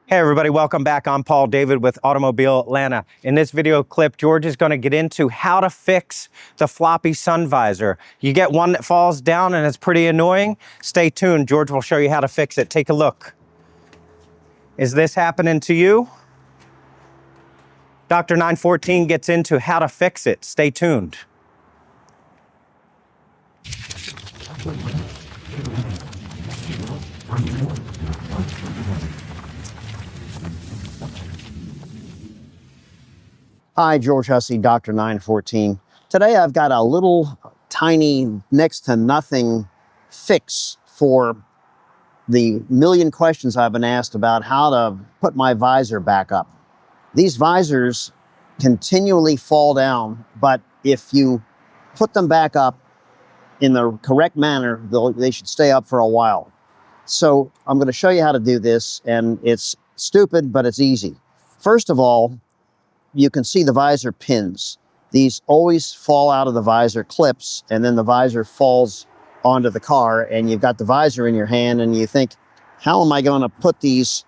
Hey everybody, welcome back. I'm Paul David with AutoAtlanta. In this video clip, George is going to get into how to fix the floppy sun visor. You get one that falls down and it's pretty annoying. Stay tuned. George will show you how to fix it. Take a look. Is this happening to you? Dr. 914 gets into how to fix it. Stay tuned. Hi, George Hussey, Dr. 914. Today I've got a little tiny, next to nothing fix for the million questions I've been asked about how to put my visor back up. These visors continually fall down, but if you put them back up in the correct manner, they should stay up for a while. So I'm going to show you how to do this, and it's stupid, but it's easy. First of all, you can see the visor pins. These always fall out of the visor clips, and then the visor falls onto the car, and you've got the visor in your hand, and you think, how am I going to put these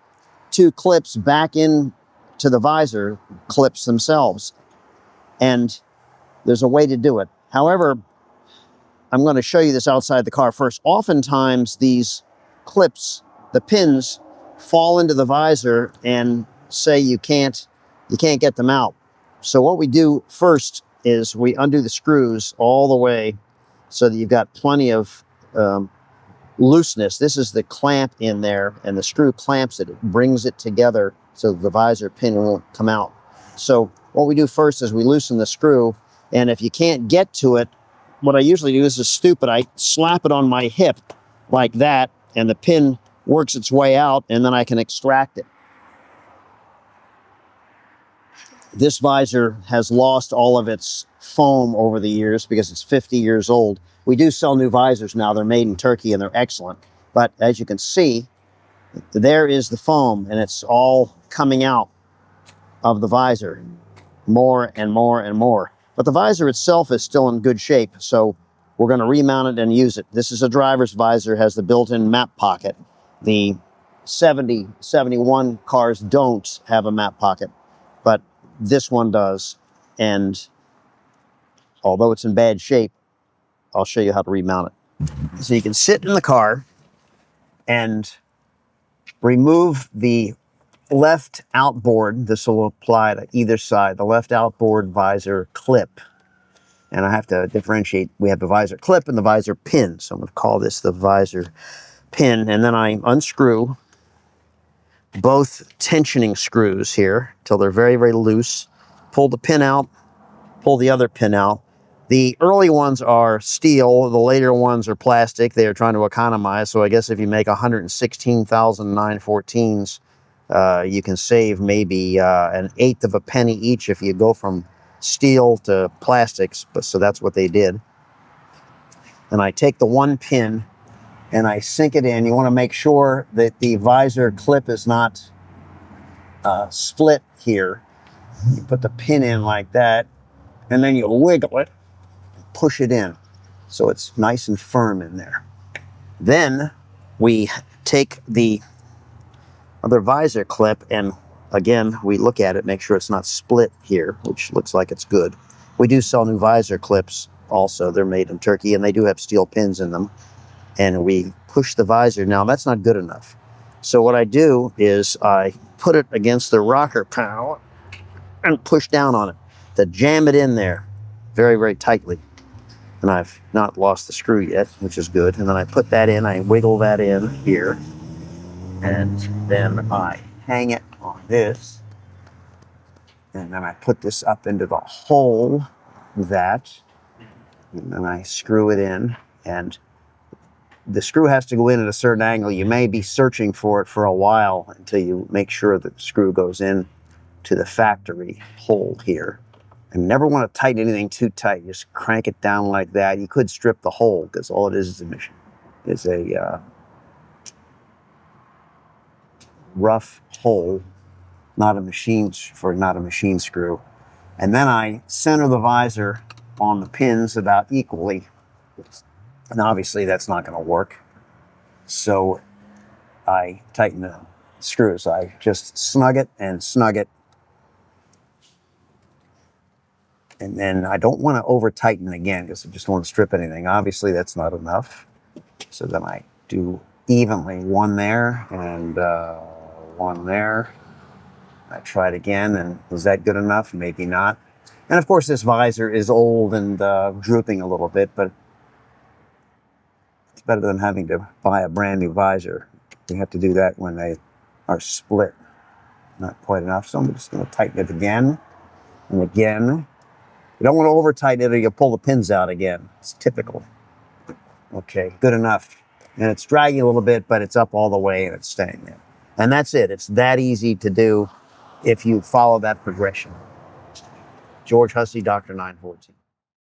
two clips back in to the visor clips themselves? And there's a way to do it. However, I'm going to show you this outside the car first. Oftentimes, these clips, the pins, fall into the visor and say you can't get them out. So what we do first is we undo the screws all the way so that you've got plenty of looseness. This is the clamp in there, and the screw clamps it. It brings it together so the visor pin won't come out. So what we do first is we loosen the screw, and if you can't get to it, what I usually do, this is stupid, I slap it on my hip like that, and the pin works its way out, and then I can extract it. This visor has lost all of its foam over the years because it's 50 years old. We do sell new visors now. They're made in Turkey and they're excellent. But as you can see, there is the foam, and it's all coming out of the visor more and more and more. But the visor itself is still in good shape, so we're going to remount it and use it. This is a driver's visor, has the built-in map pocket. The 70, 71 cars don't have a map pocket, but this one does, and although it's in bad shape, I'll show you how to remount it. So you can sit in the car and remove the left outboard. This will apply to either side, the left outboard visor clip. And I have to differentiate. We have the visor clip and the visor pin. So I'm going to call this the visor pin. And then I unscrew both tensioning screws here till they're very, very loose. Pull the pin out, pull the other pin out. The early ones are steel, the later ones are plastic. They are trying to economize, so I guess if you make 116,000 914s, you can save maybe an eighth of a penny each if you go from steel to plastics, so that's what they did. And I take the one pin and I sink it in. You want to make sure that the visor clip is not split here. You put the pin in like that, and then you wiggle it, push it in, so it's nice and firm in there. Then we take the other visor clip, and again, we look at it, make sure it's not split here, which looks like it's good. We do sell new visor clips also. They're made in Turkey, and they do have steel pins in them. And we push the visor. Now, that's not good enough. So what I do is I put it against the rocker panel and push down on it to jam it in there very, very tightly. And I've not lost the screw yet, which is good. And then I put that in, I wiggle that in here, and then I hang it on this. And then I put this up into the hole that, and then I screw it in, and the screw has to go in at a certain angle. You may be searching for it for a while until you make sure that the screw goes in to the factory hole here. And never want to tighten anything too tight. Just crank it down like that. You could strip the hole because all it is a rough hole, not a machine screw. And then I center the visor on the pins about equally. And obviously that's not going to work. So I tighten the screws. I just snug it and snug it. And then I don't want to over tighten again because I just don't want to strip anything. Obviously that's not enough. So then I do evenly, one there and one there. I try it again, and is that good enough? Maybe not. And of course this visor is old and drooping a little bit, but it's better than having to buy a brand new visor. You have to do that when they are split. Not quite enough, so I'm just going to tighten it again and again. You don't want to over tighten it or you'll pull the pins out again. It's typical. Okay, good enough. And it's dragging a little bit, but it's up all the way and it's staying there. And that's it. It's that easy to do if you follow that progression. George Hussey, Dr. 914.